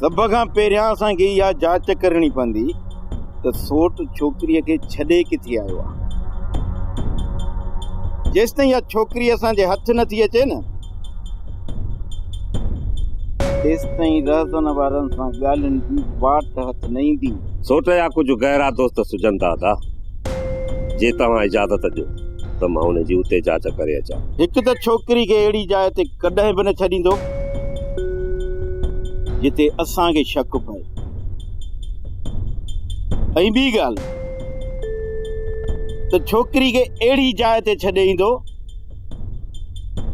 सब खां पहिरियां असांखे इहा जांच करणी पवंदी त सोट छोकिरीअ खे छॾे किथे आयो आहे। जेसिताईं इहा छोकिरी असांजे हथ नथी अचे न तेसिताईं रहज़न वारनि सां ॻाल्हियुनि जी वाट हथ न ईंदी। सोट जा कुझु गहरा दोस्त सुझनि था दा, जे तव्हां इजाज़त ॾियो त मां हुन जी उते जांच करे अचां। हिकु त छोकिरी खे अहिड़ी जाइ ते कॾहिं बि न छॾींदो जिते असांखे शक पए। ऐं ॿी ॻाल्हि त छोकिरी खे अहिड़ी जाइ ते छॾे ईंदो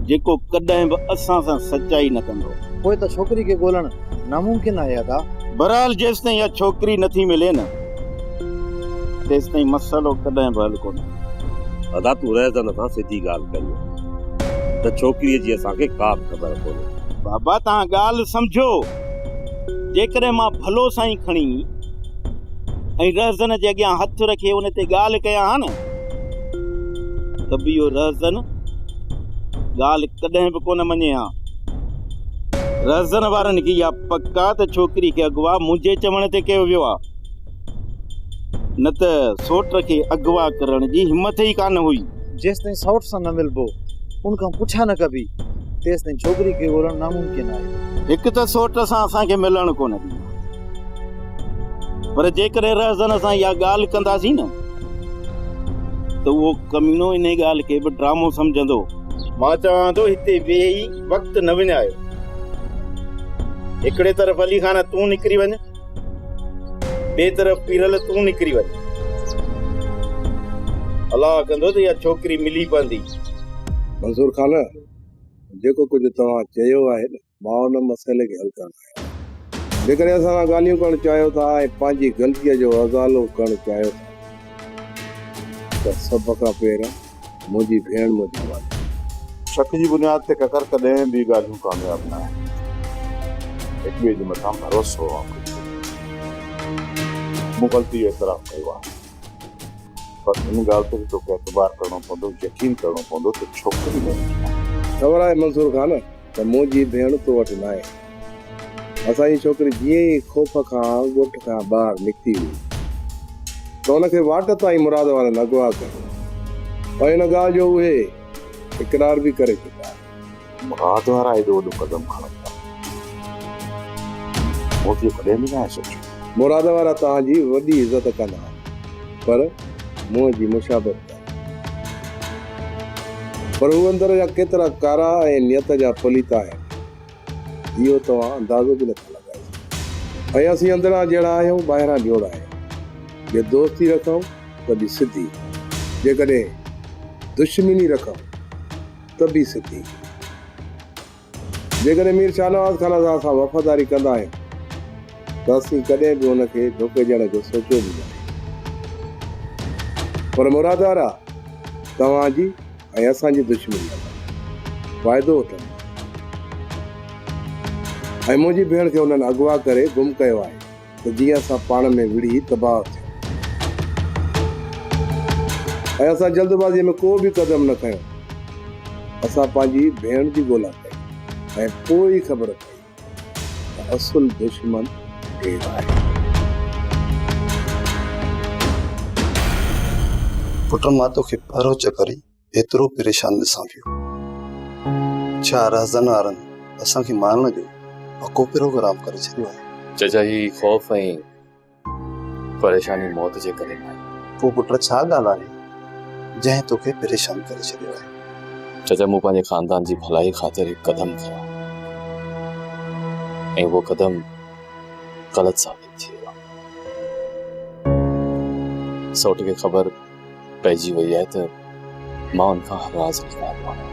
जेको कॾहिं बि असां सां सचाई न कंदो। पोइ त छोकिरी खे ॻोल्हण नामुमकिन आहे अदा। बहरहाल जेसिताईं इहा छोकिरी नथी मिले न तेसिताईं मसइलो कॾहिं बि हल कोन्हे। अदा तूं रहज़न सां सिधी ॻाल्हि कयो त छोकिरीअ जी असांखे का ख़बर कोन्हे। बाबा तव्हां ॻाल्हि सम्झो, जेकॾहिं मां भलो सां ई खणी ऐं रहज़न जे अॻियां हथ रखी उन ते ॻाल्हि कयां हा न त बि इहो रहज़न ॻाल्हि कॾहिं बि कोन मञे हा। रहज़न वारनि खे इहा पक्का त छोकिरी खे अॻवा मुंहिंजे चवण ते कयो वियो आहे, न त सोट खे अॻवा करण जी हिमत ई कान हुई। जेसिताईं सौट सां न मिलबो उनखां पुछा न कबी तेसिताईं छोकिरी खे ॻोल्हण नामुमकिन आहे। हिकु त सोट सां असांखे मिलण कोन ॾींदो, पर जेकॾहिं रहज़न सां इहा ॻाल्हि कंदासीं न त उहो कमीनो इन ॻाल्हि खे बि ड्रामो सम्झंदो। मां चवां थो हिते वेही वक़्तु न विञायो। हिकिड़े तरफ़ अली खान तूं निकिरी वञ, ॿिए तरफ़ पीरल तूं निकिरी वञ। अलाह कंदो त इहा छोकिरी मिली पवंदी। मंसूर खान, जेको कुझु तव्हां चयो आहे न मां उन मसइले खे हल करणु आहियां। जेकॾहिं असां ॻाल्हियूं करणु चाहियो था ऐं पंहिंजी ग़लतीअ जो अज़ालो करणु चाहियो था त सभ खां पहिरियों मुंहिंजी भेण मुंहिंजी वारी। शक जी बुनियाद ते ककर कॾहिं बि ॻाल्हियूं कामयाब न आहिनि। हिक ॿिए जे मथां भरोसो मूं ग़लती एतिराफ़ कयो आहे, पर इन ॻाल्हि ते तोखे एतबार करणो पवंदो, यकीन करणो पवंदो त छोकिरी में ख़बर आहे मंसूर खान त मुंहिंजी भेण तो वटि न आहे। असांजी छोकिरी जीअं ई खोफ खां ॻोठ खां ॿाहिरि निकिती हुई त हुनखे वाट ताईं मुराद वारनि अॻवा कयो ऐं हिन ॻाल्हि जो उहे इक़रार बि करे चुका। मुराद वारा एॾो वॾो क़दम खणनि था, मोदीअ कॾहिं बि न आहे सोचियो। मुराद वारा तव्हांजी वॾी इज़त कंदा पर मुंहं जी मुशाबत कनि, पर हू अंदर जा केतिरा कारा ऐं नियत जा पलीता आहिनि इहो तव्हां अंदाज़ो बि नथा लॻाए। ऐं असीं अंदरां जहिड़ा आहियूं ॿाहिरां जोड़ा आहियूं। जे दोस्ती रखूं त बि सिधी, जेकॾहिं दुश्मनी रखूं त बि सिधी। जेकॾहिं मीर शाहनवाज़ खान सां असां वफ़ादारी कंदा आहियूं त असीं कॾहिं बि हुनखे धोखे ॾियण जो सोचियो बि न। पर मुराद वारा तव्हांजी ऐं असांजी दुश्मनी फ़ाइदो वठनि ऐं मुंहिंजी भेण खे हुननि अॻवा करे गुम कयो आहे त जीअं असां पाण में विड़ी तबाह थियूं ऐं असां जल्दबाज़ीअ में को बि क़दम न खयो। असां पंहिंजी भेण जी ॻोल्हा कई ऐं पोइ ई ख़बर पई त असुल दुश्मन केरु आहे। पुट मां तोखे पहिरों चकर ई एतिरो परेशान ॾिसां पियो। छा रहज़न वारनि असांखे मारण जो पको प्रोग्राम करे छॾियो आहे? चाचा ही ख़ौफ़ ऐं परेशानी मौत जे करे न आहे। पोइ पुट छा ॻाल्हि आहे जंहिं तोखे परेशान करे छॾियो आहे? चाचा मूं पंहिंजे ख़ानदान जी भलाई ख़ातिर हिकु क़दम खयो ऐं वो क़दम ग़लति साबित थी वियो। सौट खे ख़बर पइजी वई आहे त मां उनखां हर राज़ निकालो आहे।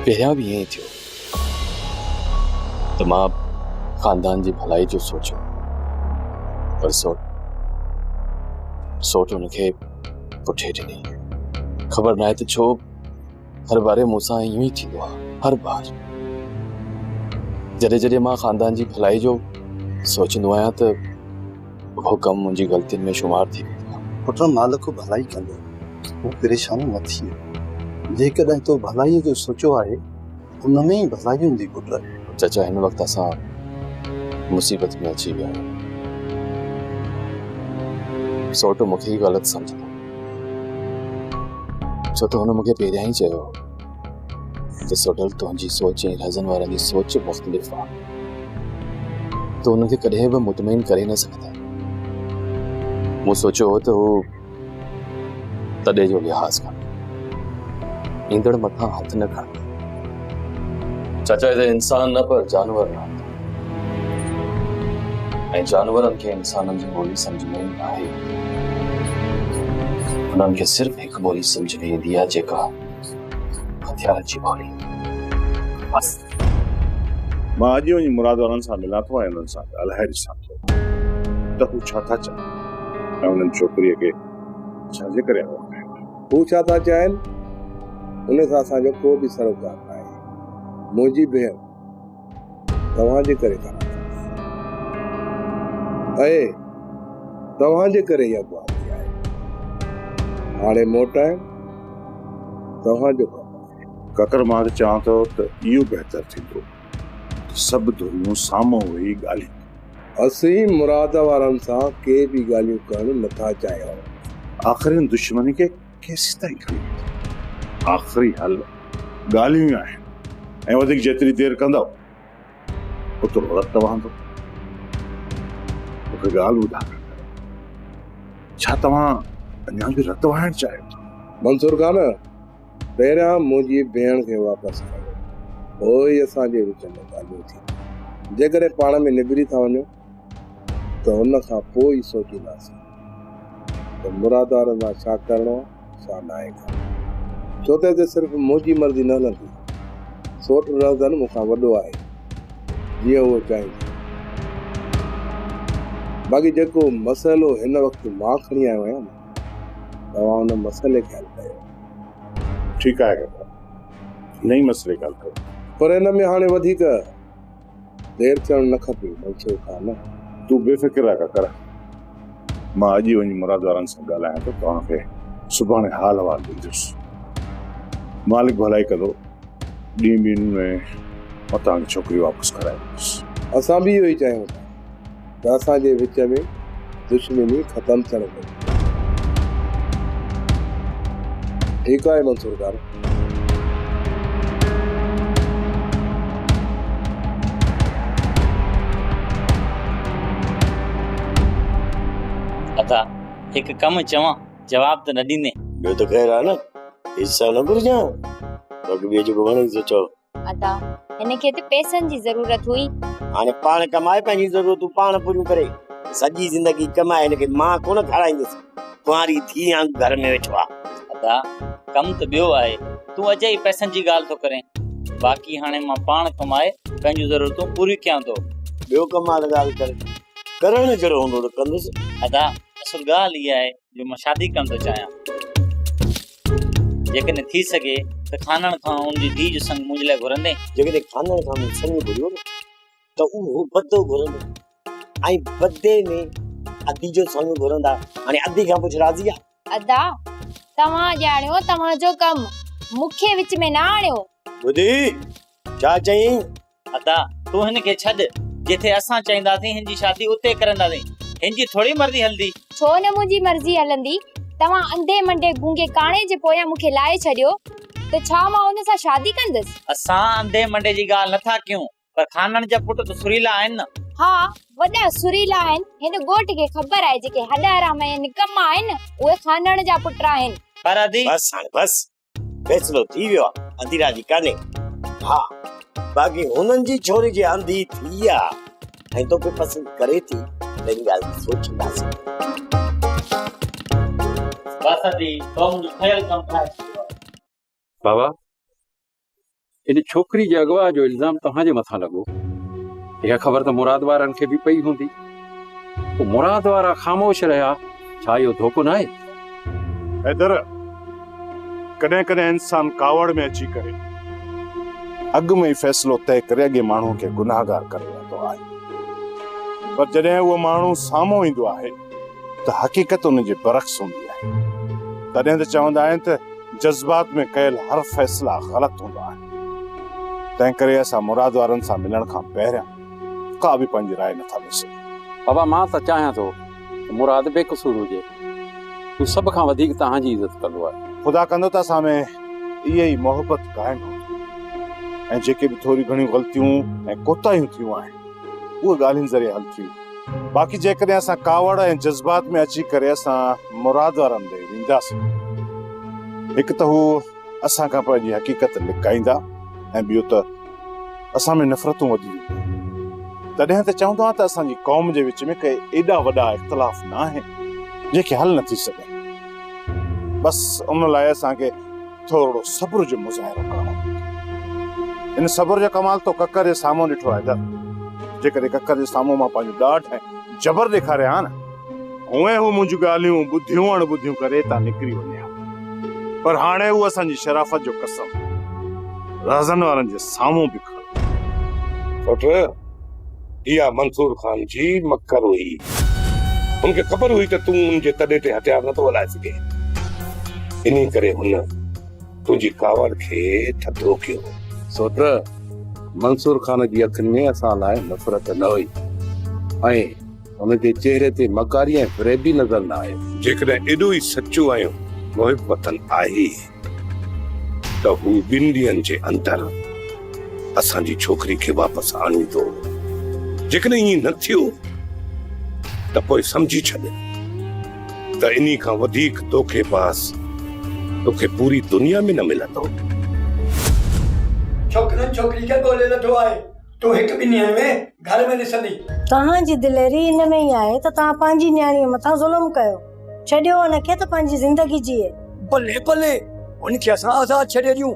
पहिरियां बि ईअं ई थियो त मां ख़ानदान जी भलाई जो सोचियो, पर सोट हुनखे पुठे ॾिनी। ख़बर न आहे त छो हर बारे मूंसां ईअं ई थींदो आहे। हर बार जॾहिं जॾहिं मां ख़ानदान जी भलाई जो सोचींदो आहियां त वो कम मुंहिंजी ग़लतियुनि में शुमार थी वेंदो आहे। पुट मालिक भलाई कंदो, वो परेशान न थिए। जेकॾहिं तो भलाईअ जो सोचियो आहे उन में ई भलाई हूंदी पुट। चाचा हिन वक्त असां मुसीबत में अची विया आहियूं। सोटो मूंखे ही ग़लति सम्झंदो, छो त हुन मूंखे पहिरियां ई चयो त सोटल तुंहिंजी सोच ऐं रज़न वारनि जी सोच मुख़्तलिफ़ आहे, तो हुनखे कॾहिं बि मुतमइन करे न सघंदा। मूं सोचियो हो त हू तॾहिं जो लिहाज़ कर, ईंदड़ मथां हथ न खण। चाचा हिते इंसान न पर जानवर न, ऐं जानवरनि खे इंसाननि जी ॿोली सम्झ में न आहे। उन्हनि खे सिर्फ़ हिकु ॿोली सम्झ में ईंदी आहे, जेका हथियारनि जी ॿोली। बस मां अॼु वञी मुराद वारनि सां मिलां थो ऐं उन्हनि सां ॻाल्हाए ॾिसां थो त हू छा था चवनि ऐं उन्हनि छोकिरीअ खे छाजे करे आयो आहे। हू छा था चाहिनि उन सां असांजो को बि सरोकार न आहे। मुंहिंजी भेण तव्हांजे करे करां ऐं तव्हांजे करे इहा गुआरी आहे। हाणे मोटाइण तव्हांजो कमु आहे। ककर मां चवां थो त इहो बहितर थींदो सभु दुनियूं साम्हूं वेही ॻाल्हियूं। असीं मुराद वारनि सां के बि ॻाल्हियूं करणु नथा चाहियूं। आख़िरी दुश्मनी खे केसि ताईं खणी आख़िरी हल ॻाल्हियूं ई आहिनि ऐं वधीक जेतिरी देरि कंदव ओतिरो रत वहंदो। मूंखे ॻाल्हि ॿुधायो, छा तव्हां अञा बि रत वहाइणु चाहियो था? मंसूर खान, पहिरियां मुंहिंजी भेण खे वापसि कयो, पोइ ई असांजे विच में ॻाल्हियूं थी। जेकॾहिं पाण में निबिरी था वञो त हुन खां पोइ ई सोचींदासीं त मुराद वारनि सां छा करिणो आहे छा न आहे करिणो। छो त हिते सिर्फ़ु मुंहिंजी मर्ज़ी न हलंदी, सोट रज़न मूंखां वॾो आहे, जीअं उहो चाहींदो। बाक़ी जेको मसइलो हिन वक़्तु मां खणी आयो आहियां न, तव्हां हुन मसइले खे हल कयो। ठीकु आहे, नई मसइले ॻाल्हि कयो, पर हिन में हाणे वधीक देरि थियणु न खपे। मंसूर खान, तूं बेफ़िक्र रह कर। मां अॼु वञी मुराद वारनि सां ॻाल्हायां थो, तव्हांखे सुभाणे हाल अहिवाल ॾींदुसि। मालिक भलाई कंदो, ॾींहं ॿिनि में मां तव्हांजी छोकिरी वापसि कराईंदुसि। असां बि इहो ई चाहियूं था त असांजे विच में दुश्मनी ख़तमु थियणु घुरिजे। ठीकु आहे मंसूर खान। अता हिकु कमु चवां, जवाब त न ॾींदे? ॿियो त ख़ैर आहे न, हिस्सा न घुरिजां, बाक़ी ॿियो जेको वणे सो चओ। अता हिनखे त पैसनि जी ज़रूरत हुई, हाणे पाण कमाए पंहिंजी ज़रूरतूं पाण पूरियूं करे, सॼी ज़िंदगी कमाए हिनखे मां कोन खाराईंदुसि। कुंवारी थी घर में वेठो आहे। अता कमु त ॿियो आहे, तूं अॼु ई पैसनि जी ॻाल्हि थो करें, बाक़ी हाणे मां पाण कमाए पंहिंजूं ज़रूरतूं पूरियूं कयां थो। ॿियो कमाल ॻाल्हि करे, करणु जहिड़ो हूंदो त कंदुसि। अदा असुल ॻाल्हि इहा आहे जो मां शादी करणु थो चाहियां। जेकॾहिं थी सघे त खानण खां उनजी धीउ जो संग मुंहिंजे लाइ घुरंदे। जेकॾहिं खानण खां संग घुरियो न त उहो बदो घुरंदो, ऐं बदे में अधी जो संग घुरंदा। हाणे अधी खां पुछ राज़ी आहे? अदा तव्हां ॼाणियो तव्हांजो कमु, मूंखे विच में न आणियो। ॿुधी छा चईं? अदा तूं हिनखे छॾ, जिथे असां चाहींदासीं हिन जी शादी उते करंदासीं, हिन जी थोड़ी मर्ज़ी हलंदी। छो न मुंहिंजी मर्ज़ी हलंदी? तव्हां अंधे मंडे गूंगे काणे जे पोयां मूंखे लाहे छॾियो त छा मां हुन सां शादी कंदसि? असां अंधे मंडे जी ॻाल्हि नथा कयूं, पर खानण जा पुट त सुरीला आहिनि न। हा वॾा सुरीला आहिनि, हिन ॻोठ खे ख़बर आहे जेके हॾाराम ऐं निकम्मा आहिनि उहे खानण जा पुट आहिनि। पर अदी बस हाणे बस, फैसलो थी वियो आहे, अंधी राजी कान्हे। हा बाक़ी हुननि जी छोरी जे अंधी थी आहे ऐं तोखे पसंदि करे थी, तेरी ॻाल्हि सोचींदासीं। बस अदी तो मुंहिंजो ख़याल कमु ठाहे छॾियो। बाबा इन छोकिरी जे अगवा जो इल्ज़ाम तव्हांजे मथां लॻो, इहा ख़बर त मुराद वारनि खे बि पई हूंदी, पोइ मुराद वारा ख़ामोश रहिया, छा इहो धोखो न आहे? हैदर, कॾहिं कॾहिं इंसान कावड़ में अची करे अॻु में ई फ़ैसिलो तय करे अॻे माण्हू खे गुनाहगार करे वेंदो आहे, पर जॾहिं उहो माण्हू साम्हूं ईंदो आहे त हक़ीक़त उन जे बरक्स हूंदी आहे। तॾहिं त चवंदा आहिनि त जज़्बात में कयल हर फ़ैसिला ग़लति हूंदा आहिनि। त तंहिं करे असां मुराद वारनि सां मिलण खां पहिरियां का बि पंहिंजी राय नथा ॾेई सघूं। बाबा मां त चाहियां थो त मुराद बेकसूर हुजे। हू सभ खां वधीक तव्हांजी इज़त कंदो आहे। ख़ुदा कंदो त असां में इहे ई मोहबत क़ाइमु हूंदी ऐं जेके बि थोरी घणियूं ग़लतियूं ऐं कोताहियूं थियूं आहिनि उहे ॻाल्हियुनि ज़रिए हल थियूं। बाक़ी जेकॾहिं असां कावड़ ऐं जज़्बात में अची करे असां मुराद वारनि ॾे वेंदासीं, हिकु त हू असां खां पंहिंजी हक़ीक़त लिकाईंदा ऐं ॿियो त असां में नफ़रतूं वधी वेंदियूं। तॾहिं त चवंदो आहे त असांजी क़ौम जे विच में के एॾा वॾा इख़्तिलाफ़ न आहिनि जेके हल न थी सघनि। बसि उन लाइ असांखे थोरो सब्र जो मुज़ाहिरो करणो पवंदो। इन सब्र जो कमाल तो ककर जे साम्हूं ॾिठो आहे त जेकॾहिं ककर जे साम्हूं मां पंहिंजो ॾाढ ऐं जबर ॾेखारिया हा न, उहे हू मुंहिंजूं ॻाल्हियूं ॿुधियूं अणॿुधियूं करे था निकिरी वञे हा। पर हाणे हू असांजी शराफ़त जो कसम राज़न वारनि जे साम्हूं बि खणो। इहा मंसूर खान जी मकर हुई। उनखे ख़बर हुई त तूं उनजे तॾे ते हथियार नथो हलाए सघे, इन्ही करे हुन तुंहिंजी कावड़ खे थधो कयो। सोट मंसूर खान जी अखियुनि में असां लाइ नफ़रत न हुई ऐं हुनजे चेहरे ते मकारी ऐं फ़रेबी नज़र न आयो। जेकॾहिं एॾो ई सचो आहियो मुहिबतन आहे त हू ॿिनि ॾींहंनि जे अंदरि असांजी छोकिरी खे वापसि आणींदो। जेकॾहिं ईअं न थियो त पोइ सम्झी छॾ त इन्ही खां वधीक धोखेबाज़ तोखे पूरी दुनिया में न मिलंदो। छोकिरनि छोकिरी खे ॻोल्हे नथो आहे, तूं हिकु ॿिनि ॾींहंनि में घर में ॾिसंदी। तव्हांजी दिलेरी इन में ई आहे त तव्हां पंहिंजी न्याणीअ मथां ज़ुल्म कयो, छॾियो हुनखे त पंहिंजी ज़िंदगी जीए। भले भले उनखे असां आज़ाद छॾे ॾियूं,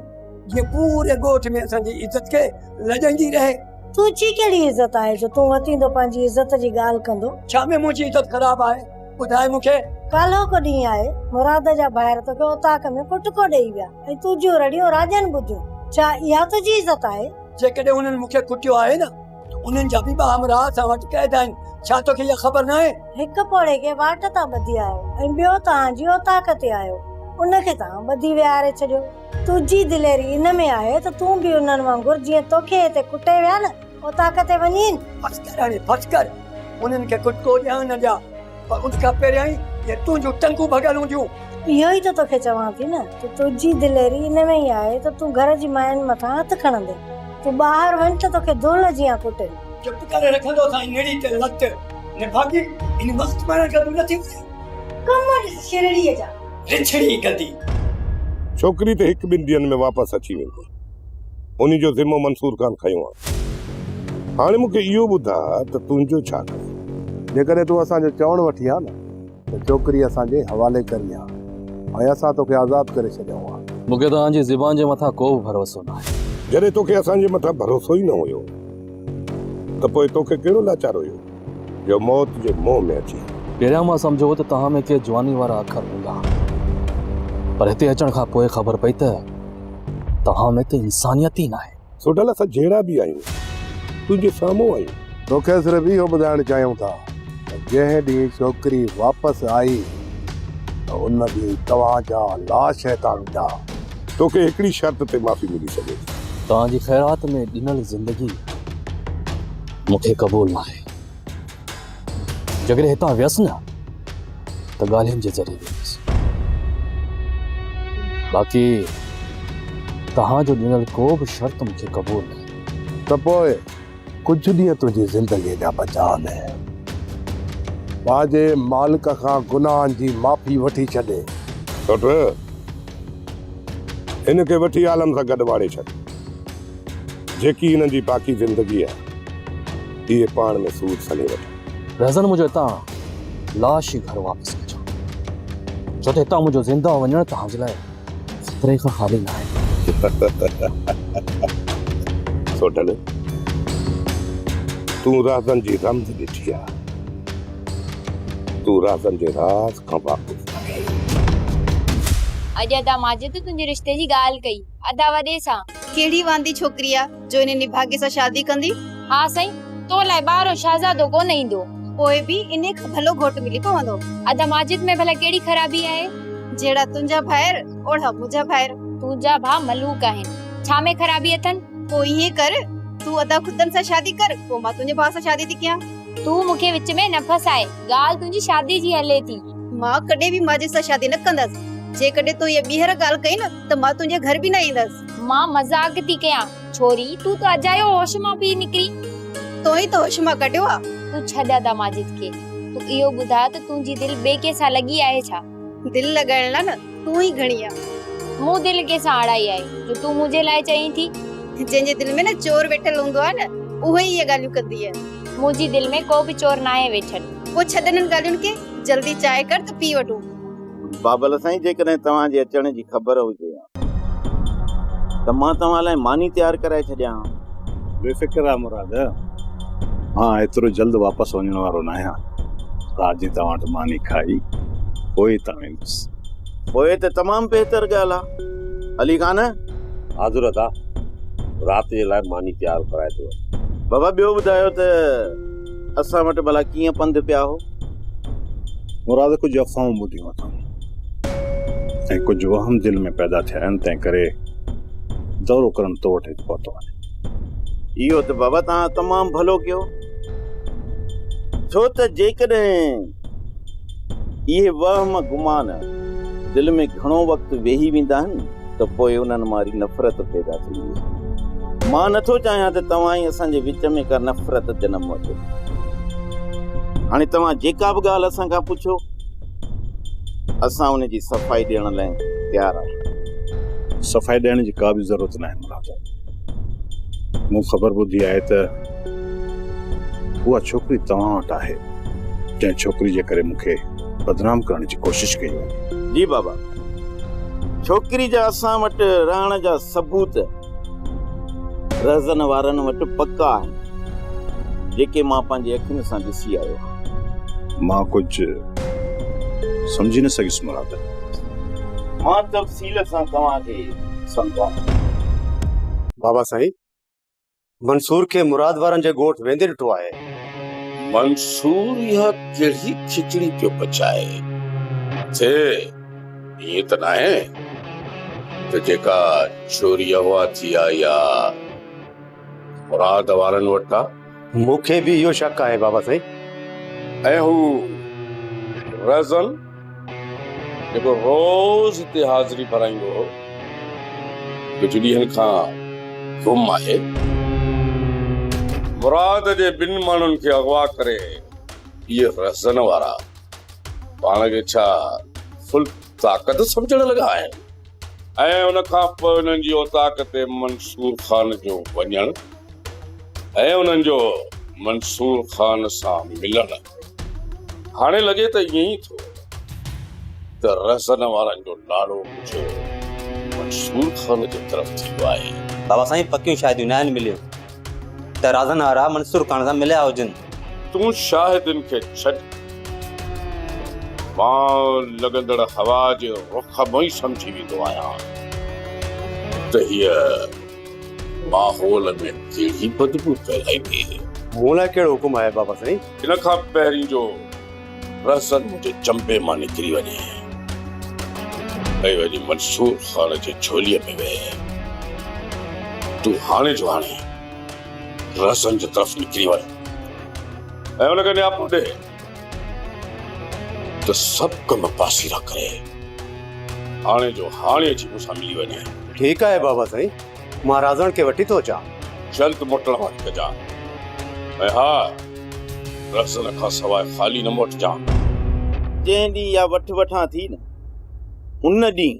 जीअं पूरे ॻोठ में असांजी इज़त खे लॼंदी रहे। तुंहिंजी कहिड़ी इज़त आहे जो तूं वतींदो पंहिंजी इज़त जी ॻाल्हि कंदो? छा में मुंहिंजी इज़त ख़राब आहे ॿुधाए मूंखे। काल्हो को ॾींहुं आहे मुराद जा ॿाहिरि तोखे उताक में कुटको ॾेई विया ऐं तुंहिंजियूं रड़ियूं राजन ॿुधियूं। छा इहा तुंहिंजी इज़त आहे? जेकॾहिं उन्हनि मूंखे कुटियो आहे न त उन्हनि जा बि हमरा असां वटि क़ैद आहिनि। छा तोखे इहा ख़बर न आहे? हिकु पोड़े खे वाट तां ॿधी आयो ऐं ॿियो तव्हांजी औताक ते आयो, उनखे तव्हां ॿधी विहारे छॾियो। तुंहिंजी दिलेरी इन में आहे त तूं बि उन्हनि वांगुरु जीअं तोखे हिते कुटे विया न औताक ते वञी। बस कर हाणे बस कर, उन्हनि खे कुटको ॾिया न ॾिया, पर उनखां पहिरियां ई ये तुंहिंजूं टंगूं भॻल हूंदियूं। इहो ई त तोखे चवां थी न त तुंहिंजी दिलेरी इन में ई आहे त तूं घर जी मायुनि मथां हथु खणंदे, तूं ॿाहिरि वञ त तोखे धुल जीअं कुटे। चुप करे रखंदो साईं नेड़ी ते लत ने भागी इन वक्त में कदू न थी कम शिरड़ीअ जा रिछड़ी गदी। छोकिरी त हिकु ॿिनि ॾींहंनि में वापसि अची वेंदी, उन्ही जो ज़िम्मो मंसूर खान खयो आहे। हाणे मूंखे इहो ॿुधा त तुंहिंजो छा कयो? जेकॾहिं तूं असांजो चवण वठी आहे न त छोकिरी असांजे हवाले करी आहे ऐं असां तोखे आज़ाद करे छॾियो आहे। मूंखे तव्हांजी ज़बान जे मथां को बि भरोसो न आहे। जॾहिं तोखे असांजे मथां भरोसो ई न हुयो त पोइ तोखे कहिड़ो लाचार हुयो जो मौत जे मुंहं में अची? पहिरियां मां सम्झो त तव्हां में के जवानी वारा अखर हूंदा, पर हिते अचण खां पोइ ख़बर पई त तव्हां में त इंसानियत ई न आहे। सोडल असां जहिड़ा बि आहियूं तुंहिंजे साम्हूं आहियूं। तोखे सिर्फ़ु इहो ॿुधाइणु चाहियूं था त जंहिं ॾींहुं छोकिरी वापसि आई त उन ॾींहुं तव्हांजा लाश शैतान जा। तोखे हिकिड़ी शर्त ते माफ़ी मिली सघे। तव्हांजी ख़ैरात में ॾिनल ज़िंदगी मूंखे क़बूल न आहे। जेकॾहिं हितां वियसि न त ॻाल्हियुनि जे ज़रिए वियसि, बाक़ी तव्हांजो ॾिनल को बि शर्त मूंखे क़बूल न आहे। त पोइ कुझु ॾींहं तुंहिंजी ज़िंदगीअ जा बचा न पंहिंजे मालिक खां गुनाहनि जी माफ़ी वठी छॾे। हिनखे वठी आलम सां गॾु वाड़े छॾ। जेकी हिननि जी बाक़ी ज़िंदगी आहे इहे पाण में सूद सले वठे। रज़न मुंहिंजो हितां लाश ई घर वापसि कजो, छो त हितां मुंहिंजो ज़िंदा वञणु तव्हांजे लाइ ख़तरे खां ख़ाली न आहे। सोडल तूं राज़न जी रमज़ ॾिठी आहे, तूं राज़न जे राज़ खां वाक़ुफ़ आहे। अॼु अदा माजिद तुंहिंजे रिश्ते जी ॻाल्हि कई अदा वॾे सां। कहिड़ी वांदी छोकिरी आहे जो इन निभागे सां शादी कंदी? हा साईं, तो लाइ ॿारो शहज़ादो कोन ईंदो, पोइ बि इन खां भलो घोट मिली पवंदो। अदा माजिद में भला कहिड़ी ख़राबी आहे? जहिड़ा तुंहिंजा भाइर ओढ़ा मुंहिंजा भाइर। तुंहिंजा भाउ मलूक आहिनि, छा में ख़राबी अथनि? पोइ ईअं कर, तूं अदा खुदन सां शादी कर, पोइ मां तुंहिंजे भाउ सां शादी थी कयां। तूं मूंखे विच में न फसाए, ॻाल्हि तुंहिंजी शादी जी हले थी। मां कॾहिं बि माजे सां शादी न कंदसि। जेकॾहिं तूं इहा ॿीहर ॻाल्हि कई न त मां तुंहिंजे घर बि न ईंदसि। मां मज़ाक थी कयां, छोरी तूं त अजायो होश मां पई निकिरी। तो ई त होश मां कढियो आ। तूं छॾ अदा माजिद खे, तूं इहो ॿुधा त तुंहिंजी दिलि ॿिए के सां लॻी आहे छा? दिलि लॻाइण लाइ न तूं ई घणी आ। मूं दिलि के सां अड़ाई आहे जो तूं मुंहिंजे लाइ चईं थी। जंहिंजे दिलि में न चोर वेठल हूंदो आहे न, उहो ई इहे ॻाल्हियूं कंदी आहे। मुंहिंजी दिलि में को बि चोर न आहे वेठल। पोइ छॾ हिननि ॻाल्हियुनि खे, जल्दी चांहि कर त पी वठूं। बाबल साईं, जेकॾहिं तव्हांजे अचण जी ख़बर हुजे त मां तव्हां लाइ मानी तयारु कराए छॾियां। बेफ़िक्र आहे मुराद, मां एतिरो जल्द वापसि वञण वारो न आहियां। रात जी तव्हां वटि मानी खाई पोइ तव्हां ईंदुसि। पोइ त तमामु बहितर ॻाल्हि आहे। अली खान हाज़ुर था, रात जे लाइ मानी तयारु कराए थो। बाबा ॿियो ॿुधायो त असां वटि भला कीअं पंधु पिया हो? मुराद, कुझु अफ़वाहूं ॿुधियूं अथऊं ऐं कुझु वहम दिलि में पैदा थिया आहिनि, तंहिं करे दौरो करणु तो वटि पहुतो आहे। इहो त बाबा तव्हां तमामु भलो कयो, छो त जेकॾहिं इहे वहम गुमान दिलि में घणो वक़्तु वेही वेंदा आहिनि त पोइ उन्हनि मां नफ़रत पैदा थींदी। मां नथो चाहियां त तव्हां ई असांजे विच में का नफ़रत जनम वठो। हाणे तव्हां जेका बि ॻाल्हि असां खां पुछो, असां उन जी सफ़ाई ॾियण लाइ तयारु आहियूं। सफ़ाई ॾियण जी का बि ज़रूरत न आहे मुराद। मूं ख़बर ॿुधी आहे त उहा छोकिरी तव्हां वटि आहे, जंहिं छोकिरी जे करे मूंखे बदनाम करण जी कोशिशि कई वई। जी बाबा, छोकिरी जा असां वटि रहण जा सबूत रहज़न वारनि वटि पक्का आहिनि, जेके मां पंहिंजी अखियुनि सां ॾिसी आहियो। मां कुझु समझी न सघियुसि मुराद। मां तफ़सील सां तव्हांखे सम्झायां। बाबा साईं, मंसूर खे मुराद वारनि जे ॻोठ वेंदे ॾिठो आहे। मंसूर इहा कहिड़ी खिचड़ी पियो पचाए थे? ईअं त न आहे त जेका चोरी हवा थी आहे या मुराद वारनि वटि आहे? मूंखे बि इहो शक आहे बाबा साईं। ऐं हू रज़न जेको रोज़ हिते हाज़िरी भराईंदो हो, कुझु ॾींहंनि खां गुम आहे। मुराद जे ॿिनि माण्हुनि खे अगवा करे इहे रज़न वारा पाण खे छा फुल ताक़त सम्झण लॻा आहिनि, ऐं उन खां पोइ उन्हनि जी औताक़ ते मंसूर खान जो वञणु ऐं उन्हनि जो मंसूर खान सां मिलणु। हाणे लॻे त ईअं ई थियो त रज़न वारनि जो नालो कुझु मंसूर खान जे तरफ़ थी आहे। बाबा साईं, पकियूं शादियूं न आहिनि मिलियूं त राज़न वारा मंसूर खान सां मिलिया हुजनि। तूं शाहिदनि खे छॾ, मां लॻंदड़ हवा जे रुख मां ई सम्झी वेंदो आहियां त हीअ माहौल में कहिड़ी बदबू फैलाईंदी। मूं लाइ कहिड़ो हुकुम आहे बाबा साईं? इन खां पहिरीं जो रज़न मुंहिंजे चंबे मां निकिरी वञे ऐं वञी मंसूर खान जे झोलीअ में वेह। तूं हाणे जो हाणे रज़न जे तरफ़ निकिरी वञ ऐं हुनखे नियापो ॾे त सभु कम पासीरा करे हाणे जो हाणे अची मूंसां मिली वञे। ठीकु आहे बाबा साईं, मां राज़न खे वठी थो अचां। जल्द मोटण वारी कजां ऐं हा, रज़न खां सवाइ ख़ाली न मोटजां। जंहिं ॾींहुं इहा वठ वठां थी न, उन ॾींहुं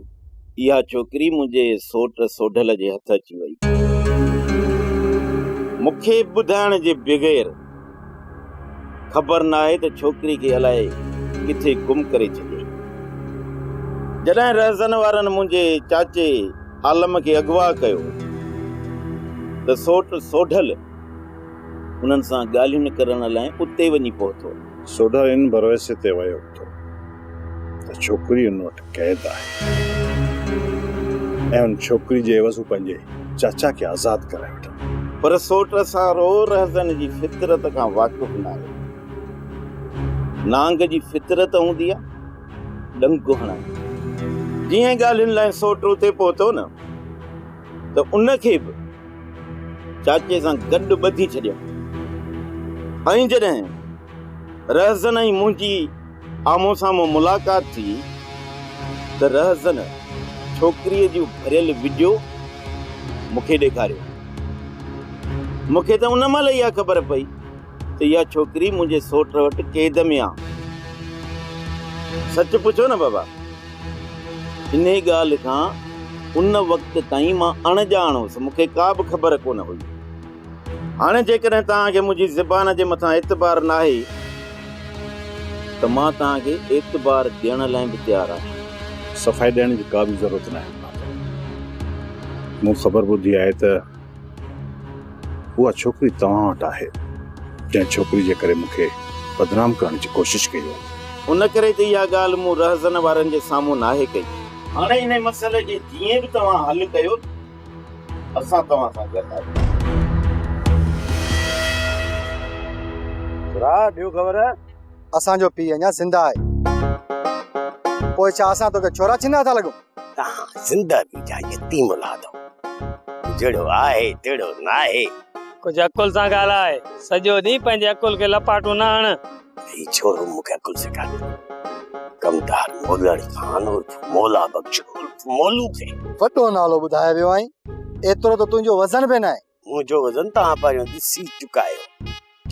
इहा छोकिरी मुंहिंजे सोट सोढल जे हथ अची वई। मूंखे ॿुधाइण जे बग़ैर ख़बर न आहे त छोकिरी खे अलाए किथे गुम करे छॾे। जॾहिं रहज़न वारनि मुंहिंजे चाचे आलम खे अगवा कयो त सोट सोढल उन्हनि सां ॻाल्हियूं करण लाइ उते वञी पहुतो। सोढल इन भरोसे ते वियो त छोकिरी उन वटि क़ैद आहे ऐं उन छोकिरी जे एवज़ पंहिंजे चाचा खे आज़ाद कराए वठो। पर सोट सारो रहज़न जी फितरत खां वाक़ुफ़ न आहे। नांग जी फितरत हूंदी आहे ॾंग हणण। जीअं ॻाल्हियुनि लाइ सोट उते पहुतो न त उनखे बि चाचे सां गॾु ॿधी छॾियो। ऐं जॾहिं रहज़न ऐं मुंहिंजी आमो साम्हूं मुलाक़ात थी त रहज़न छोकिरीअ जूं भरियल वीडियो मूंखे ॾेखारियो। मूंखे त उन महिल इहा ख़बर पई त इहा छोकिरी मुंहिंजे सोट वटि क़ैद में आहे। सच पुछो न बाबा, इन ॻाल्हि खां उन वक़्त ताईं मां अणॼाण हुउसि, मूंखे का बि ख़बर कोन हुई। हाणे जेकॾहिं तव्हांखे मुंहिंजी ज़बान जे मथां एतबार न आहे त मां तव्हांखे एतबार ॾियण लाइ बि तयारु आहियां। सफ़ाई ॾियण जी का बि ज़रूरत न आहे। मूं ख़बर ॿुधी आहे त उहा छोकिरी तव्हां वटि आहे, जंहिं छोकिरी जे करे मूंखे बदनाम करण जी कोशिशि कई आहे। उन करे त इहा ॻाल्हि मूं रहज़न वारनि जे साम्हूं नाहे कई। हाणे इन मसइले जे जीअं बि तव्हां हल कयो, असां तव्हां सां गॾु आहियूं। ॾियो ख़बर असांजो पीउ अञा ज़िंदा आहे, पोइ छा असां तोखे छोरा छिना था लॻूं? तव्हां ज़िंदगी जा यतीम औलाद हो, जहिड़ो आहे तहिड़ो न आहे। कुछ अकुल सां ॻाल्हाए, सॼो ॾींहुं पंहिंजे अकुल खे लपाटो न हण। ही छोरो मूंखे अकुल सेखारे, कमदार मोलड़ खान उर्फ मौला बख्श उर्फ मोलू थे। वॾो नालो ॿुधाए वियो आहीं, एतिरो त तुंहिंजो वज़न बि न आहे। मुंहिंजो वज़न तव्हां पहिरियों ॾिसी चुकायो।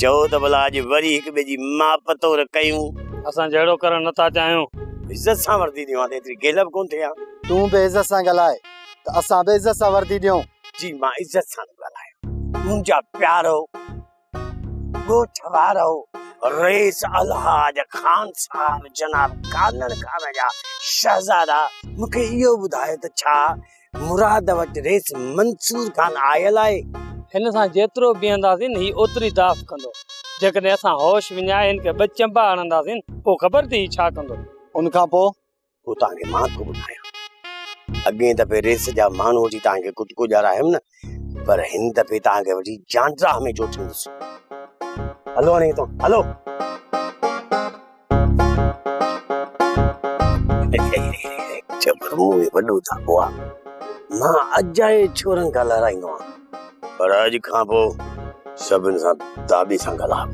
चओ त भला अॼु वरी हिक ॿिए जी माप तौर कयूं। असां जहिड़ो करण नथा चाहियूं। इज़त सां वर्दी ॾियो त एतिरी गेलब कोन थिए। तूं बि इज़त सां ॻाल्हाए त असां बि इज़त सां वर्दी ॾियूं। जी मां इज़त सां ॻाल्हायो। मुंहिंजा प्यारो ॻोठ वारो रेस अलहाज खान साहब जनाब कानन खान जा शहजादा मूंखे इहो ॿुधायो त छा मुराद वटि रेस मंसूर खान आयल आहे? हिन सां जेतिरो बीहंदासीं ही ओतिरी दाफ़ कंदो। जेकॾहिं असां होश विञाए हिन खे ॿ चंबा हणंदासीं पोइ ख़बर थी छा कंदो। उन खां पोइ तव्हांखे मां थो ॿुधायां। अॻे दफ़े रेस जा माण्हू वठी तव्हांखे कुटको ॼारायमि न, पर हिन दफ़े तव्हांखे वठी जानड्राह में जोठींदुसि। हलो हाणे तो हलो। वॾो था पोइ मां अजाए छोरनि खां लड़ाईंदो आहियां, पर अॼु खां पोइ सभिनि सां दाबी सां ॻाल्हायो।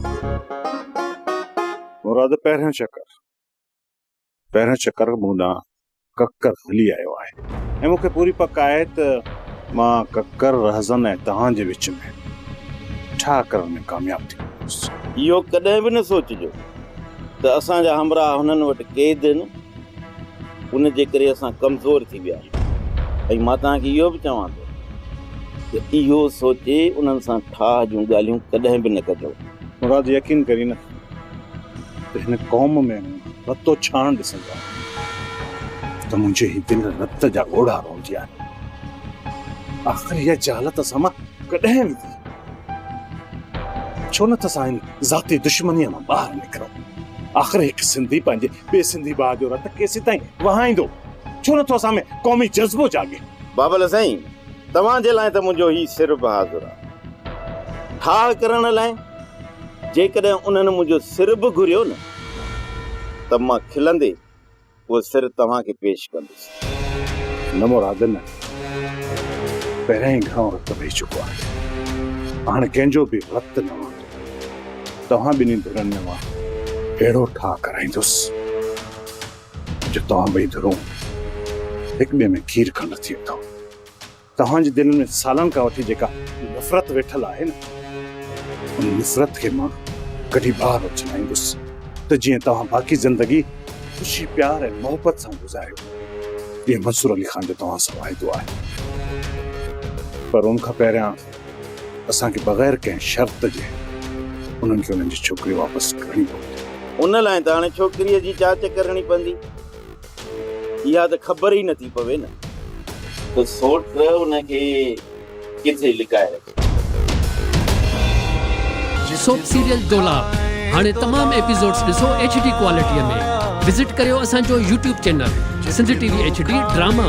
मुराद पहिरियों चक्कर मूं कक्कर हली आयो आहे ऐं मूंखे पूरी पक आहे त मां कक्कर रहज़न ऐं तव्हां जे विच में छा करण में कामयाब थी। इहो कॾहिं बि न सोचिजो त असांजा हमराह हुननि वटि क़ैद आहिनि, उन जे करे असां कमज़ोर थी विया आहियूं। ऐं मां तव्हांखे इहो बि चवां थो त इहो सोचे उन्हनि सां ठाह जूं ॻाल्हियूं कॾहिं बि न कजो। मुराद यकीन करी न त हिन क़ौम में रतो छाण ॾिसंदा त मुंहिंजे ही दिल रत जा ॻोढ़ा रोंदी आहे। आख़िर इहा जालत असां मां कॾहिं विधी? छो न त असां हिन ज़ाती दुश्मनीअ मां ॿाहिरि निकिरूं? आख़िर हिकु सिंधी पंहिंजे ॿिए सिंधी भाउ जो रत केसि ताईं वहाईंदो? छो नथो असां में क़ौमी जज़्बो जागे? बाबल साईं, तव्हांजे लाइ त मुंहिंजो ही सिर बहादुर आहे। ठाह करण लाइ जेकॾहिं उन्हनि मुंहिंजो सिर बि घुरियो न त मां खिलंदे उहो सिर तव्हांखे पेश कंदुसि। न मुराद न, पहिरियों ई घणो रत वही चुको आहे, हाणे कंहिंजो बि रत न वहंदो। तव्हां ॿिन्ही धुरनि में मां अहिड़ो ठाह कराईंदुसि जो तव्हां ॿई धुरूं हिक ॿिए में खीर खंड थी वेंदो। तव्हांजे दिलि में सालनि खां वठी जेका नफ़रत वेठल आहे न, उन नफ़रत खे मां कढी ॿाहिरि उछलाईंदुसि त जीअं तव्हां बाक़ी ज़िंदगी ख़ुशी प्यार ऐं मोहबत सां गुज़ारियो। इहो मंसूर अली खान जो तव्हां सां वाइदो आहे, पर उन खां पहिरियां असांखे बग़ैर कंहिं शर्त जे उन्हनि खे उन्हनि जी छोकिरी वापसि करणी पवंदी। उन लाइ त हाणे छोकिरीअ जी जांच करणी पवंदी। इहा त ख़बर ई नथी पवे न त सोट उनखे किथे लिकाए रखे। सोप सीरियल डोलाप हाणे तमाम एपिसोड्स ॾिसो HD क्वालिटीअ में। विज़िट करियो असांजो YouTube channel Sindh TV HD drama.